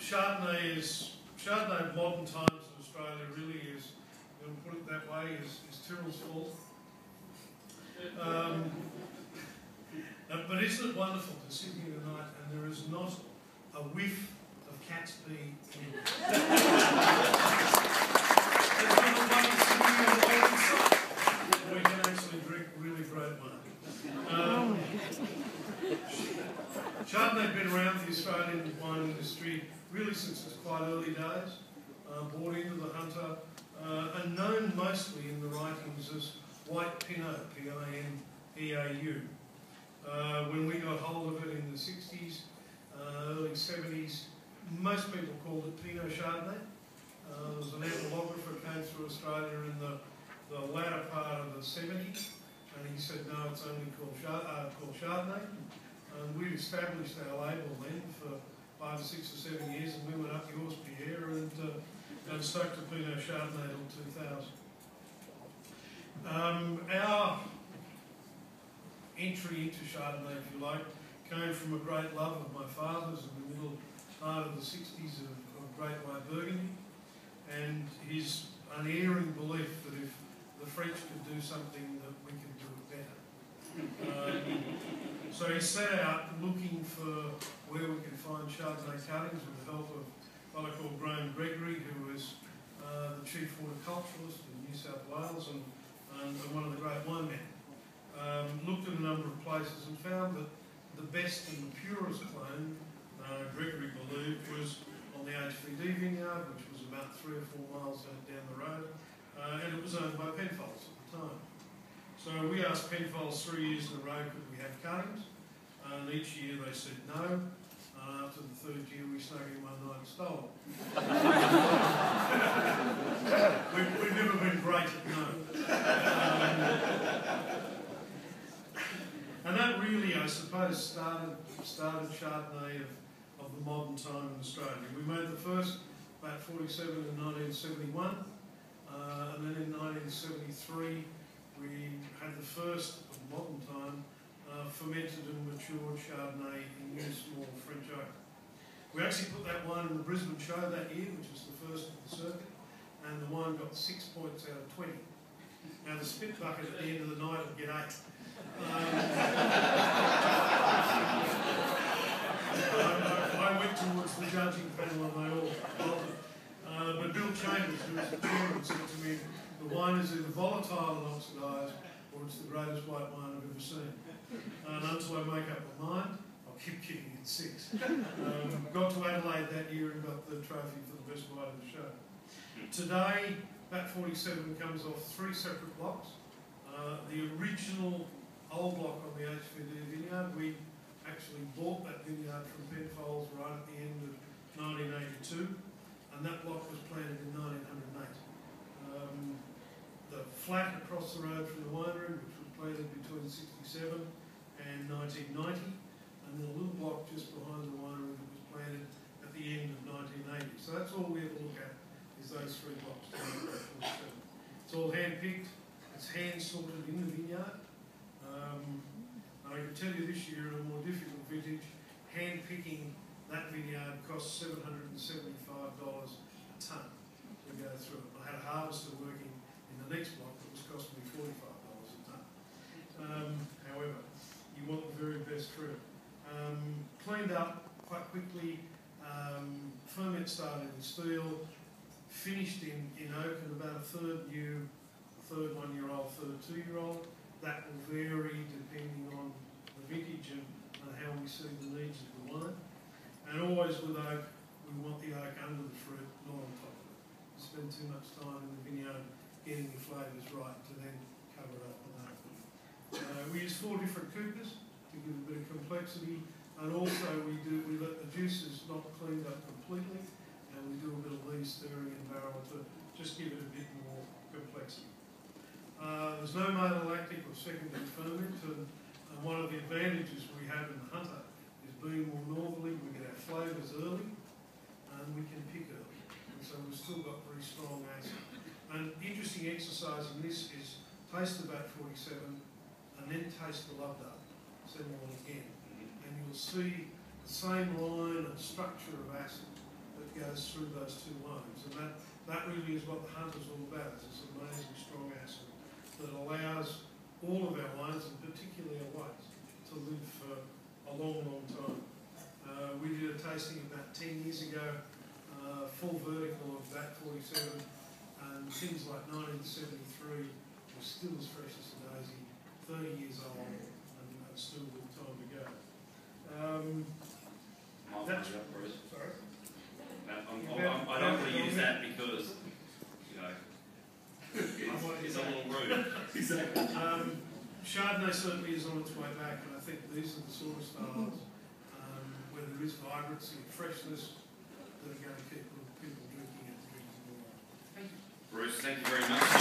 Chardonnay of modern times in Australia really is, we'll put it that way, is Tyrrell's fault. But isn't it wonderful to sit here tonight and there is not a whiff of cat's pee in it? We can actually drink really great wine. Chardonnay has been around the Australian wine industry really since its quite early days, brought into the Hunter, and known mostly in the writings as White Pinot, P-I-N-E-A-U. When we got hold of it in the 60s, early 70s, most people called it Pinot Chardonnay. There was an ethnographer who came through Australia in the latter part of the 70s, and he said, no, it's only called Chardonnay. And we established our label then for 5 or 6 or 7 years, and we went up yours, Pierre, and stuck to Pinot Chardonnay till 2000. Our entry into Chardonnay, if you like, came from a great love of my father's in the middle part of the 60s of Great White Burgundy, and his unerring belief that if the French could do something, that we could do it better. So he set out looking for where we could find Chardonnay cuttings with the help of a fellow called Graham Gregory, who was the chief horticulturalist in New South Wales and one of the great winemen. Looked at a number of places and found that the best and the purest clone, Gregory believed, was on the HVD vineyard, which was about 3 or 4 miles down the road, and it was owned by Penfolds at the time. So we asked Penfolds 3 years in a row, could we have cuttings? And each year they said no. After the 3rd year, we snuck in one night and stole it. We've never been great at no. And that really, I suppose, started Chardonnay of the modern time in Australia. We made the first about 47 in 1971, and then in 1973 we had the first of modern time fermented and matured Chardonnay in new small French oak. We actually put that wine in the Brisbane show that year, which was the first of the circuit, and the wine got 6 points out of 20. Now the spit bucket at the end of the night would get 8. I went towards the judging panel and they all loved it. But Bill Chambers, who was the chairman, said to me, the wine is either volatile and oxidised, or it's the greatest white wine I've ever seen. And until I make up my mind, I'll keep kicking at 6. Got to Adelaide that year and got the trophy for the best wine of the show. Today, that 47 comes off 3 separate blocks. The original old block on the HVD vineyard, we actually bought that vineyard from Penfolds right at the end of 1982, and that block was planted in 1908. The flat across the road from the winery, which was planted between 67 and 1990, and the little block just behind the winery that was planted at the end of 1980. So that's all we ever look at, is those 3 blocks. It's all hand-picked, it's hand-sorted in the vineyard. I can tell you this year, in a more difficult vintage, hand-picking that vineyard costs $775 a tonne to go through it. I had a harvester working in the next block that was costing me $45 a tonne. However, you want the very best fruit. Cleaned up quite quickly, ferment started in steel, finished in oak, and about a third 1-year-old, third 2-year-old. That will vary depending on the vintage and how we see the needs of the wine. And always with oak, we want the oak under the fruit, not on top of it. We spend too much time in the vineyard getting the flavours right to then cover it up with oak. We use 4 different coopers to give a bit of complexity, and also we let the juices not cleaned up completely, and we do a bit of lees stirring in barrel to just give it a bit more complexity. There's no malolactic or secondary ferment, and one of the advantages we have in the Hunter is being more northerly, we get our flavours early, and we can pick early. And so we've still got very strong acid. An interesting exercise in this is taste the Bat 47 and then taste the Love Dart. Say them all again. And you'll see the same line and structure of acid that goes through those two wines. And that really is what the Hunt is all about. It's this amazing strong acid that allows all of our wines, and particularly our whites, to live for a long, long time. We did a tasting about 10 years ago, full vertical of that 47, and things like 1973 were still as fresh as a daisy, 30 years old, and still a little time to go. Sorry? I don't want to use that because, you know, it's a little rude. Exactly. Chardonnay certainly is on its way back, and I think these are the sort of styles where there is vibrancy and freshness that are going to keep people drinking it and drinking more. Thank you. Bruce, thank you very much.